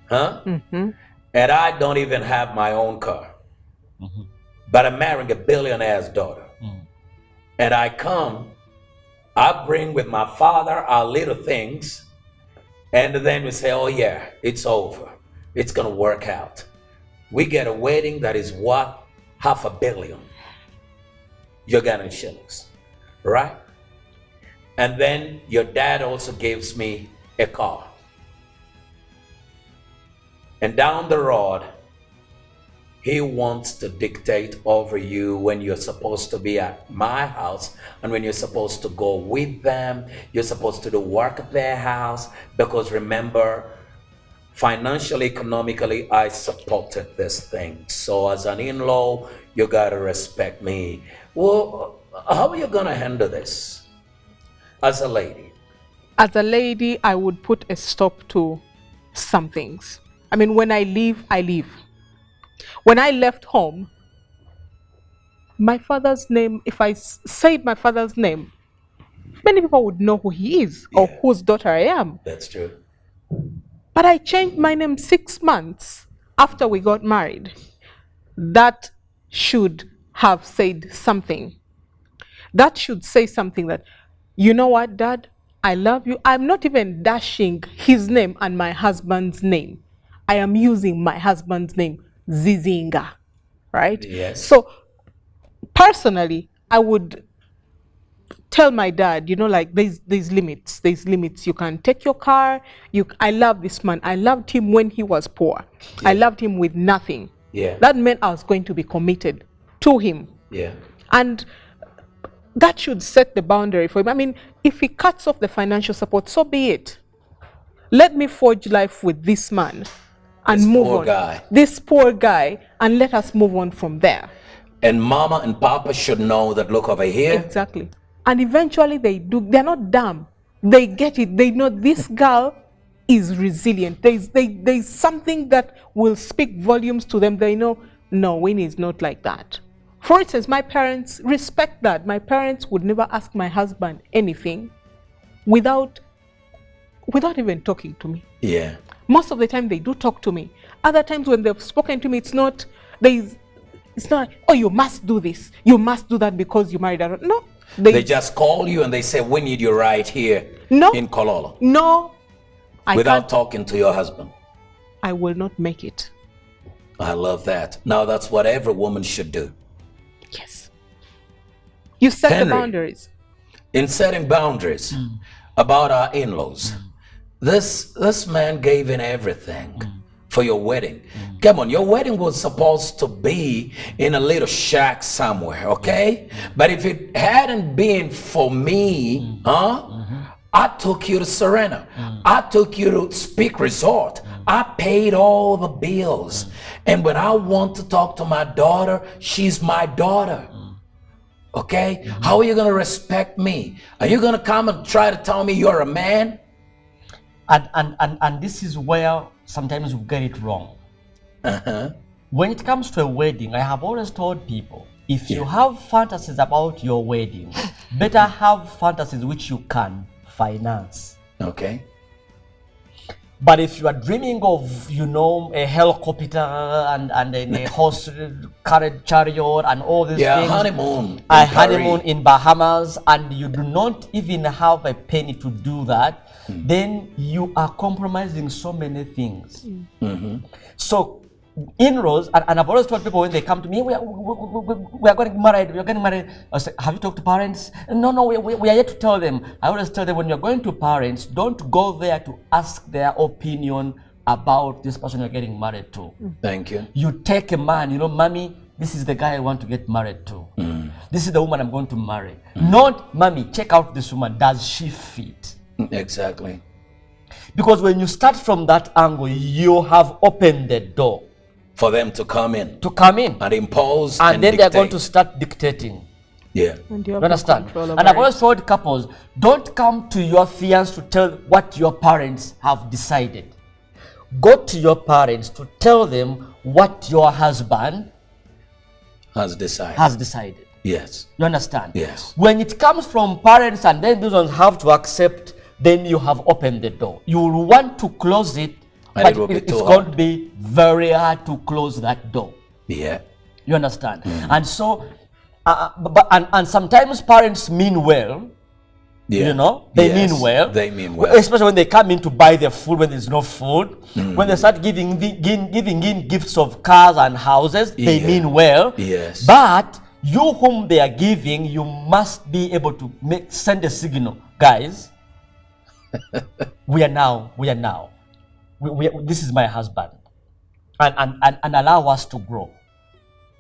Huh? And I don't even have my own car. But I'm marrying a billionaire's daughter. And I bring with my father our little things, and then we say, oh yeah, it's over. It's gonna work out. We get a wedding that is worth $500 million. You're getting shillings, right? And then your dad also gives me a car. And down the road, he wants to dictate over you when you're supposed to be at my house and when you're supposed to go with them. You're supposed to do work at their house, because remember, financially, economically, I supported this thing. So as an in-law, you gotta respect me. Well, how are you gonna handle this as a lady? As a lady, I would put a stop to some things. I mean, when I leave, I leave. When I left home, my father's name, if I said my father's name, many people would know who he is or whose daughter I am. That's true. But I changed my name 6 months after we got married. That should have said something. That should say something that, you know what, Dad, I love you. I'm not even dashing his name and my husband's name. I am using my husband's name, Zizinga, right? Yes. So personally, I would tell my dad, you know, like there's limits. There's limits. You can take your car. I love this man. I loved him when he was poor. Yeah. I loved him with nothing. Yeah. That meant I was going to be committed to him. Yeah. And that should set the boundary for him. I mean, if he cuts off the financial support, so be it. Let me forge life with this man and This move poor on. guy. This poor guy, and let us move on from there. And mama and papa should know that, look over here. Exactly. And eventually they do. They're not dumb. They get it. They know this girl is resilient. There's something that will speak volumes to them. They know, no, Winnie is not like that. For instance, my parents respect that. My parents would never ask my husband anything without even talking to me. Yeah. Most of the time they do talk to me. Other times when they've spoken to me, it's not, oh, you must do this, you must do that because you married her. No. They just call you and they say, we need you right here in Kololo. No. Without talking to your husband. I will not make it. I love that. Now that's what every woman should do. Yes. You set Henry, the boundaries. In setting boundaries about our in-laws, this man gave in everything for your wedding. Come on, your wedding was supposed to be in a little shack somewhere, okay? But if it hadn't been for me, I took you to Serena. I took you to Speak Resort. I paid all the bills. And when I want to talk to my daughter, she's my daughter. Okay? How are you going to respect me? Are you going to come and try to tell me you're a man? And this is where sometimes we get it wrong. When it comes to a wedding, I have always told people, if you have fantasies about your wedding, better have fantasies which you can finance. Okay. But if you are dreaming of, a helicopter and a horse carried chariot and all these things, honeymoon. A honeymoon in Bahamas, and you do not even have a penny to do that, then you are compromising so many things. So, in-laws, and I've always told people when they come to me, we are getting married, I say, have you talked to parents? No, we are yet to tell them. I always tell them, when you're going to parents, don't go there to ask their opinion about this person you're getting married to. Thank you. You take a man, mommy, this is the guy I want to get married to. This is the woman I'm going to marry. Not, mommy, check out this woman, does she fit? Exactly. Because when you start from that angle, you have opened the door for them to come in. And impose and then they're going to start dictating. Yeah. And you You understand? And I've always told couples, don't come to your fiancé to tell what your parents have decided. Go to your parents to tell them what your husband has decided. Yes. You understand? Yes. When it comes from parents and then these ones have to accept, then you have opened the door. You will want to close it, and but it's going to be very hard to close that door. Yeah. You understand? And so, and sometimes parents mean well. Yeah. They mean well. They mean well. Especially when they come in to buy their food when there's no food. When they start giving in gifts of cars and houses, they mean well. Yes. But you whom they are giving, you must be able to send a signal. Guys, we are now. This is my husband. And allow us to grow.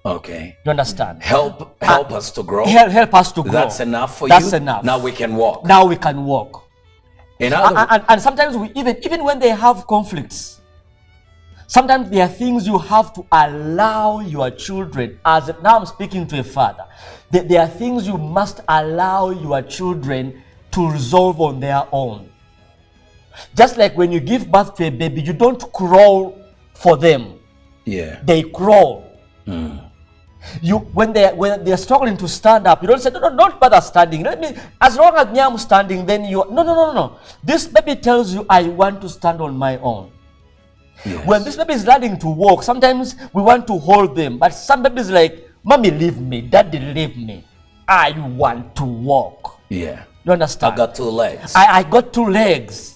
Okay. You understand? Help us to grow. Help us to grow. That's enough for you? That's enough. Now we can walk. And sometimes we even when they have conflicts, sometimes there are things you have to allow your children, now I'm speaking to a father, there are things you must allow your children to resolve on their own. Just like when you give birth to a baby, you don't crawl for them. Yeah. They crawl. When they're struggling to stand up, you don't say, no, don't bother standing. As long as I'm standing, then you... No. This baby tells you, I want to stand on my own. Yes. When this baby is learning to walk, sometimes we want to hold them. But some babies like, mommy, leave me. Daddy, leave me. I want to walk. Yeah. You understand? I got 2 legs. I got 2 legs.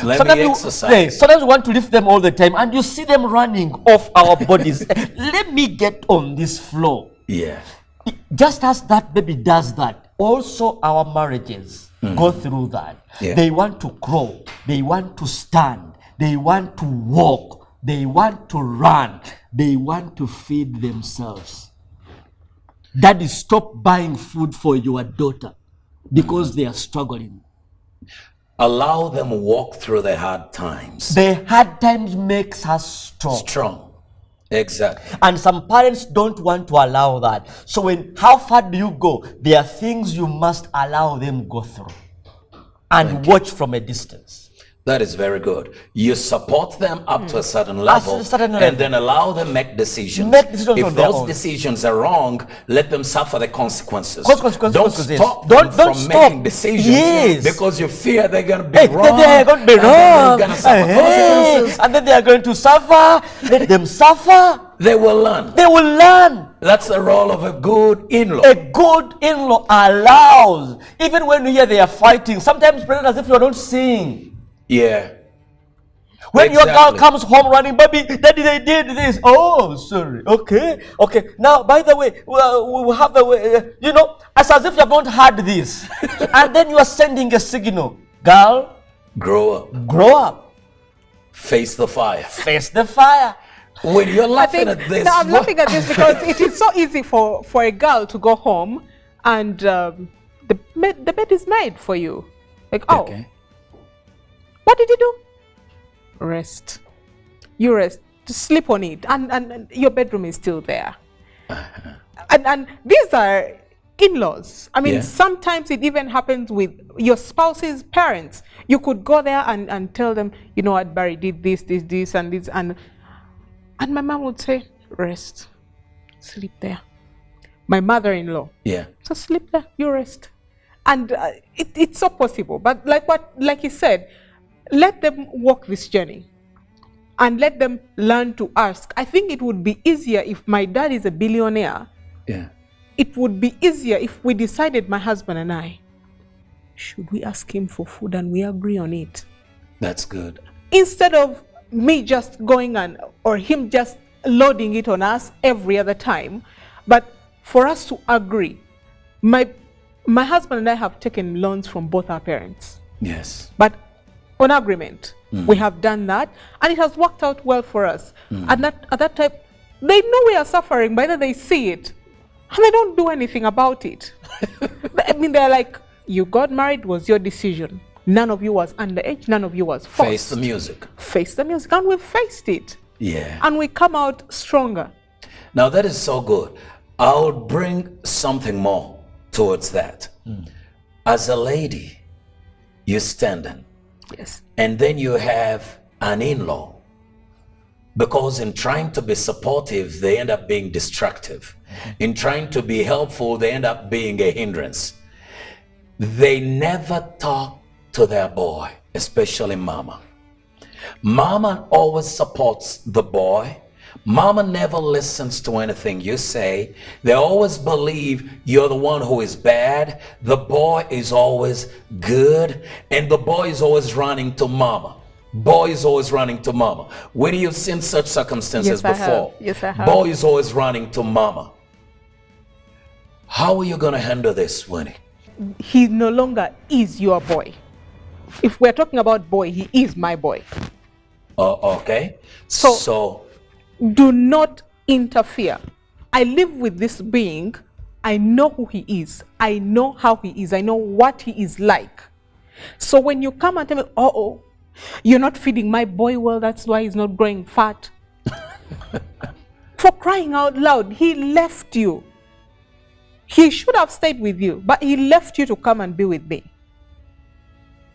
Let me exercise. Sometimes we want to lift them all the time, and you see them running off our bodies. Let me get on this floor. Yeah. Just as that baby does that, also our marriages go through that. Yeah. They want to grow. They want to stand. They want to walk. They want to run. They want to feed themselves. Daddy, stop buying food for your daughter because they are struggling. Allow them walk through the hard times. The hard times makes us strong. Strong. Exactly. And some parents don't want to allow that. So how far do you go? There are things you must allow them go through and watch from a distance. That is very good. You support them up to a certain level, level. and then allow them make decisions. Make decisions if on their those own. decisions are wrong, let them suffer the consequences. Consequences, Don't yes. stop Don't them from stop. making decisions Yes. because you fear they're going to be Hey, wrong. they are going to be and then wrong. they're gonna suffer consequences. And then they are going to suffer. Let them suffer. They will learn. They will learn. That's the role of a good in-law. A good in-law allows. Even when you hear they are fighting, sometimes pretend as if you are not seeing. Yeah. When your girl Exactly. comes home running, baby, daddy, they did this. Oh, sorry. Okay. Now, by the way, we have a, it's as if you have not heard this. And then you are sending a signal. Girl, Grow up. grow up. Face the fire. Face the fire. When you're I laughing think, at this, no, I'm laughing at this because it is so easy for a girl to go home and the bed is made for you. Like, oh, Okay. what did you do? Rest. You rest. Just sleep on it, and your bedroom is still there. And these are in-laws. I mean, Yeah. sometimes it even happens with your spouse's parents. You could go there and tell them, you know what, Barry did this, and this, and my mom would say, rest, sleep there. My mother-in-law, Yeah. so sleep there, you rest. And it's so possible. But like he said, let them walk this journey and let them learn to ask. I think it would be easier if my dad is a billionaire. Yeah. It would be easier if we decided, my husband and I, should we ask him for food and we agree on it? That's good. Instead of me just going or him just loading it on us every other time. But for us to agree. My husband and I have taken loans from both our parents. Yes. But on agreement, we have done that, and it has worked out well for us. And at that time, they know we are suffering, but then they see it, and they don't do anything about it. I mean, they're like, you got married, was your decision. None of you was underage, none of you was forced. Face the music. Face the music, and we faced it. Yeah. And we come out stronger. Now that is so good. I'll bring something more towards that. As a lady, you're standing. Yes. And then you have an in-law. Because in trying to be supportive, they end up being destructive. In trying to be helpful, they end up being a hindrance. They never talk to their boy, especially mama. Mama always supports the boy. Mama never listens to anything you say. They always believe you're the one who is bad. The boy is always good. And the boy is always running to mama. Boy is always running to mama. When you've seen such circumstances Yes, I have. before, Yes, I have. boy is always running to mama. How are you going to handle this, Winnie? He no longer is your boy. If we're talking about boy, he is my boy. Okay. So do not interfere. I live with this being. I know who he is. I know how he is. I know what he is like. So when you come and tell me, oh, you're not feeding my boy well, that's why he's not growing fat. For crying out loud, he left you. He should have stayed with you, but he left you to come and be with me.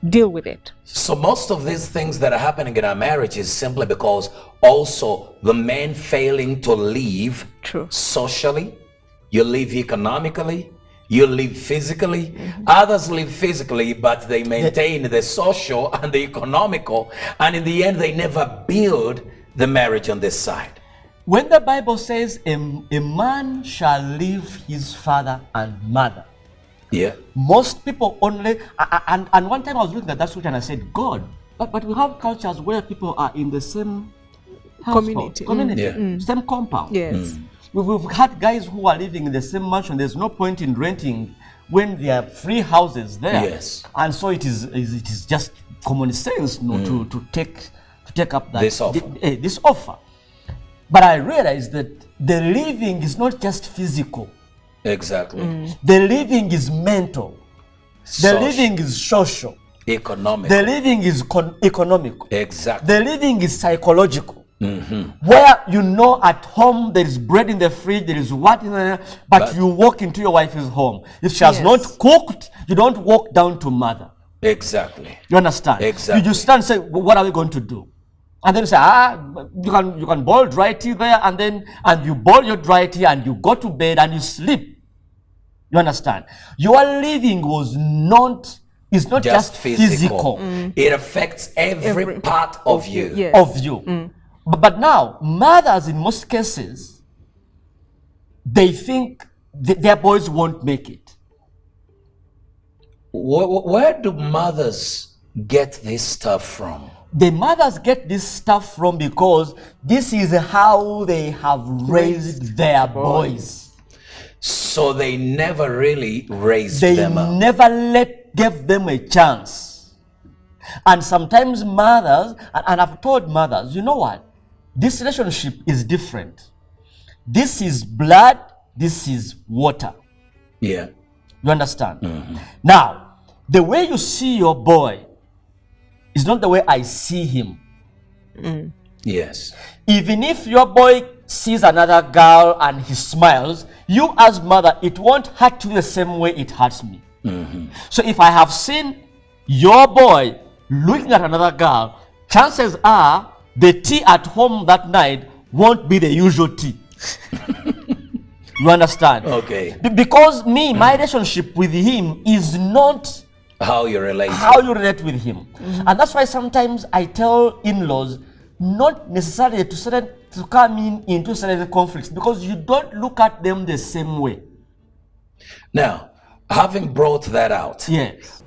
Deal with it. So most of these things that are happening in our marriage is simply because also the man failing to live True. socially, you live economically, you live physically. Others live physically, but they maintain the social and the economical, and in the end they never build the marriage on this side. When the Bible says a man shall leave his father and mother, Yeah. most people only, and one time I was looking at that scripture and I said, God, but we have cultures where people are in the same household, Community. Yeah. same compound. Yes. We've had guys who are living in the same mansion. There's no point in renting when there are free houses there. Yes. And so it is just common sense to take up that This offer. this offer. But I realized that the living is not just physical. Exactly. The living is mental. The Social. living is social. Economic. The living is economical. Exactly. The living is psychological. Where you know at home there is bread in the fridge, there is what in there, but you walk into your wife's home. If she has Yes. not cooked, you don't walk down to mother. Exactly. You understand? Exactly. You just stand and say, what are we going to do? And then you say, you can boil dry tea there, and you boil your dry tea and you go to bed and you sleep. You understand? Your living is not just physical. It affects every part of you. Yes. Of you. But now, mothers in most cases, they think their boys won't make it. Where do mothers get this stuff from? The mothers get this stuff from because this is how they have raised their boys. So they never really raised They them up. never gave them a chance. And sometimes mothers, and I've told mothers, you know what? This relationship is different. This is blood, this is water. Yeah. You understand? Now, the way you see your boy is not the way I see him. Yes. Even if your boy sees another girl and he smiles, you as mother, it won't hurt you the same way it hurts me. So if I have seen your boy looking at another girl, chances are the tea at home that night won't be the usual tea. You understand? Okay. Because my relationship with him is not How you relate. how you relate with him. And that's why sometimes I tell in-laws not necessarily to come into certain conflicts, because you don't look at them the same way. Now, having brought that out, Yes.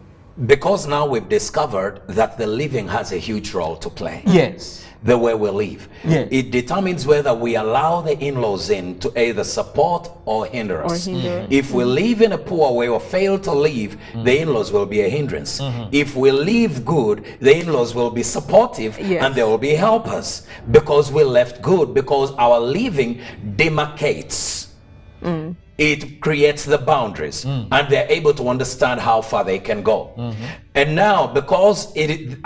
because now we've discovered that the living has a huge role to play. Yes. The way we live. Yes. It determines whether we allow the in-laws in to either support or hinder us. If we live in a poor way or fail to live, the in-laws will be a hindrance. If we live good, the in-laws will be supportive Yes. and they will be helpers because we left good, because our living demarcates. It creates the boundaries and they're able to understand how far they can go. And now, because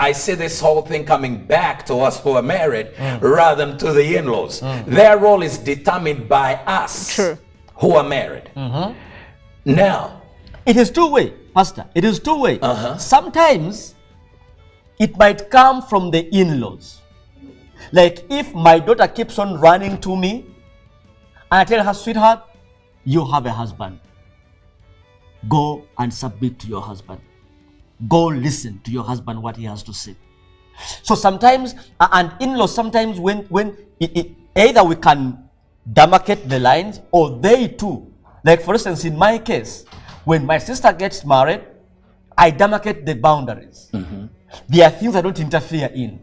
I see this whole thing coming back to us who are married rather than to the in-laws. Their role is determined by us True. who are married. Now, It is two-way, Pastor. It is two-way. Sometimes it might come from the in-laws. Like if my daughter keeps on running to me and I tell her, sweetheart, you have a husband. Go and submit to your husband. Go listen to your husband what he has to say. So sometimes, and in-laws sometimes when either we can demarcate the lines or they too. Like for instance, in my case, when my sister gets married, I demarcate the boundaries. There are things I don't interfere in.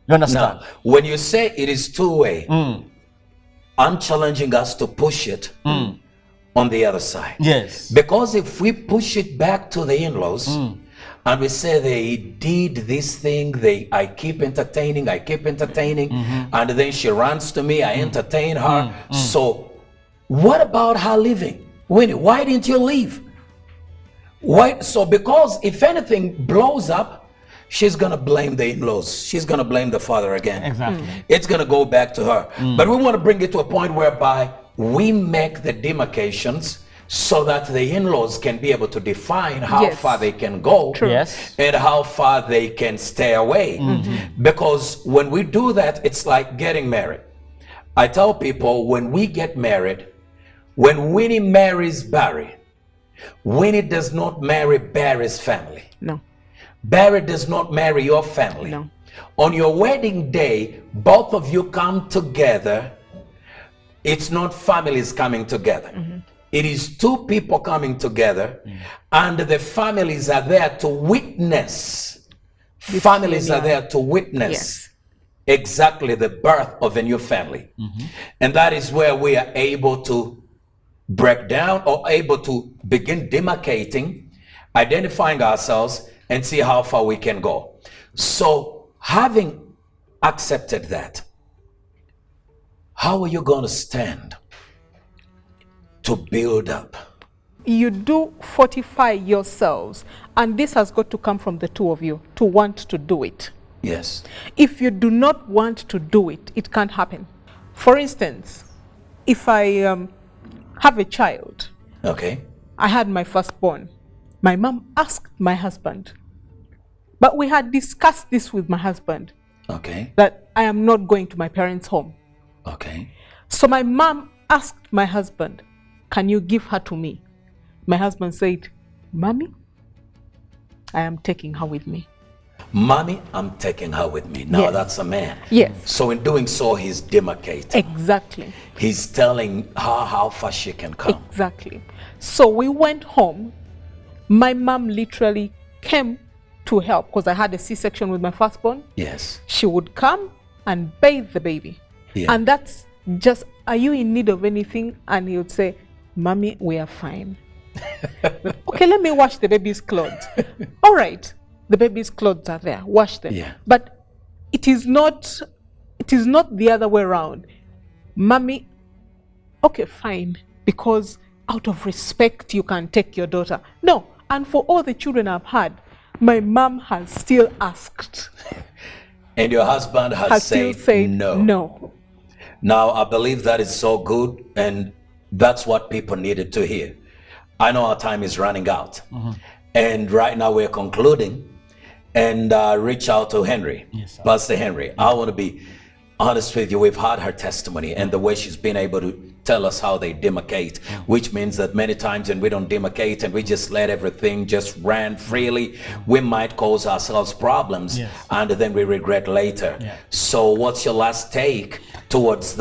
You understand? now, when you say it is two-way, I'm challenging us to push it on the other side. Yes. Because if we push it back to the in-laws and we say they did this thing, I keep entertaining, and then she runs to me, I entertain her. So what about her leaving? Winnie, why didn't you leave? Why? So because if anything blows up, she's gonna blame the in-laws. She's gonna blame the father again. Exactly. It's gonna go back to her. But we want to bring it to a point whereby we make the demarcations so that the in-laws can be able to define how Yes. far they can go Yes. and how far they can stay away. Because when we do that, it's like getting married. I tell people when we get married, when Winnie marries Barry, Winnie does not marry Barry's family. No. Barry does not marry your family. No. On your wedding day, both of you come together. It's not families coming together. It is two people coming together, and the families are there to witness. Families are there to witness Yes. exactly the birth of a new family. And that is where we are able to break down or able to begin demarcating, identifying ourselves, and see how far we can go. So, having accepted that, how are you going to stand to build up. You do fortify yourselves, and this has got to come from the two of you to want to do it. Yes. If you do not want to do it, it can't happen. For instance, if I have a child, Okay. I had my firstborn, my mom asked my husband, but we had discussed this with my husband, Okay. that I am not going to my parents' home. Okay. So my mom asked my husband, can you give her to me? My husband said, Mommy, I am taking her with me. Mommy, I'm taking her with me. Now Yes. that's a man. Yes. So in doing so, he's demarcating. Exactly. He's telling her how far she can come. Exactly. So we went home. My mom literally came to help because I had a C-section with my firstborn. Yes. She would come and bathe the baby. Yeah. And that's just, are you in need of anything? And he would say, Mommy, we are fine. Okay, let me wash the baby's clothes. All right, the baby's clothes are there. Wash them. Yeah. But it is not the other way around. Mommy, okay, fine, because out of respect you can take your daughter. No, and for all the children I've had, my mom has still asked. And your husband has still said said no. no. Now, I believe that is so good, and that's what people needed to hear. I know our time is running out, and right now we're concluding, and reach out to Henry, Pastor Henry. I want to be honest with you. We've heard her testimony and the way she's been able to tell us how they demarcate, which means that many times when we don't demarcate and we just let everything just run freely, we might cause ourselves problems, and then we regret later. So what's your last take towards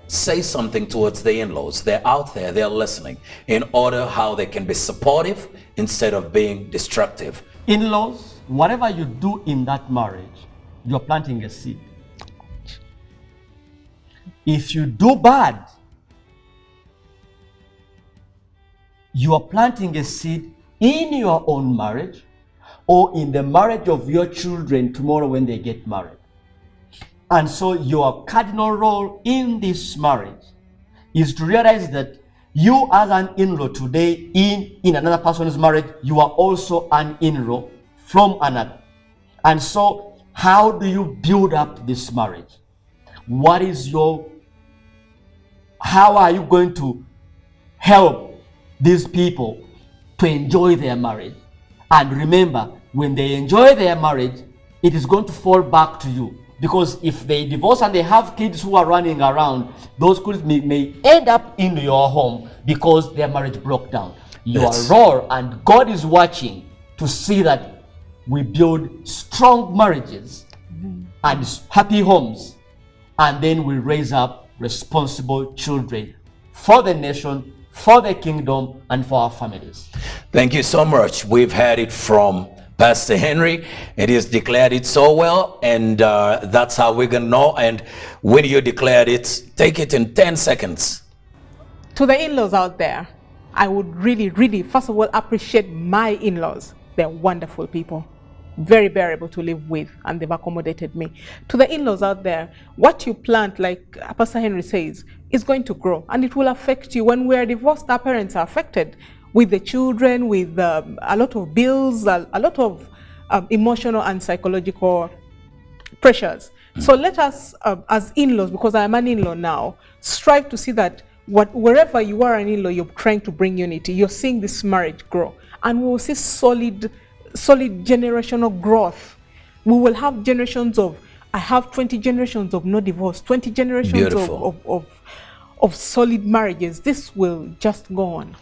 say something towards the in-laws? They're out there, they're listening, in order how they can be supportive instead of being destructive. In-laws, whatever you do in that marriage, you're planting a seed. If you do bad, you are planting a seed in your own marriage or in the marriage of your children tomorrow when they get married. And so your cardinal role in this marriage is to realize that you as an in-law today in another person's marriage, you are also an in-law from another. And so how do you build up this marriage? How are you going to help these people to enjoy their marriage? And remember, when they enjoy their marriage, it is going to fall back to you. Because if they divorce and they have kids who are running around, those kids may end up in your home because their marriage broke down. Your role, and God is watching to see that we build strong marriages and happy homes, and then we raise up responsible children for the nation, for the kingdom, and for our families. Thank you so much. We've had it from Pastor Henry. It is declared it so well, and that's how we're gonna know. And when you declared it, take it in 10 seconds. To the in-laws out there, I would really, really, first of all, appreciate my in-laws. They're wonderful people, very bearable to live with, and they've accommodated me. To the in-laws out there, what you plant, like Pastor Henry says, is going to grow, and it will affect you. When we are divorced, our parents are affected with the children, with a lot of bills, a lot of emotional and psychological pressures. So let us, as in-laws, because I am an in-law now, strive to see that wherever you are an in-law, you're trying to bring unity. You're seeing this marriage grow, and we will see solid generational growth. We will have generations of, I have 20 generations of no divorce, 20 generations of solid marriages. This will just go on.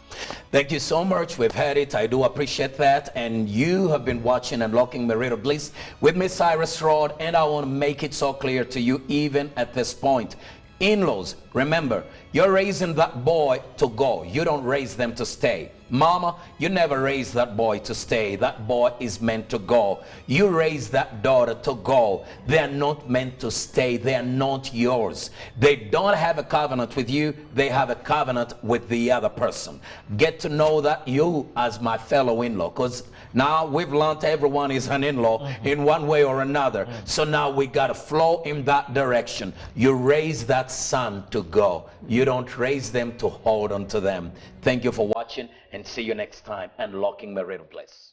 Thank you so much. We've had it. I do appreciate that. And you have been watching Unlocking Marital Bliss with Miss Cyrus Rod, and I want to make it so clear to you even at this point. In-laws, remember, you're raising that boy to go. You don't raise them to stay. Mama, you never raised that boy to stay. That boy is meant to go. You raised that daughter to go. They are not meant to stay. They are not yours. They don't have a covenant with you. They have a covenant with the other person. Get to know that you as my fellow in-law, because now we've learned everyone is an in-law in one way or another. So now we got to flow in that direction. You raise that son to go. You don't raise them to hold on to them. Thank you for watching, and see you next time. Unlocking Marital Bliss.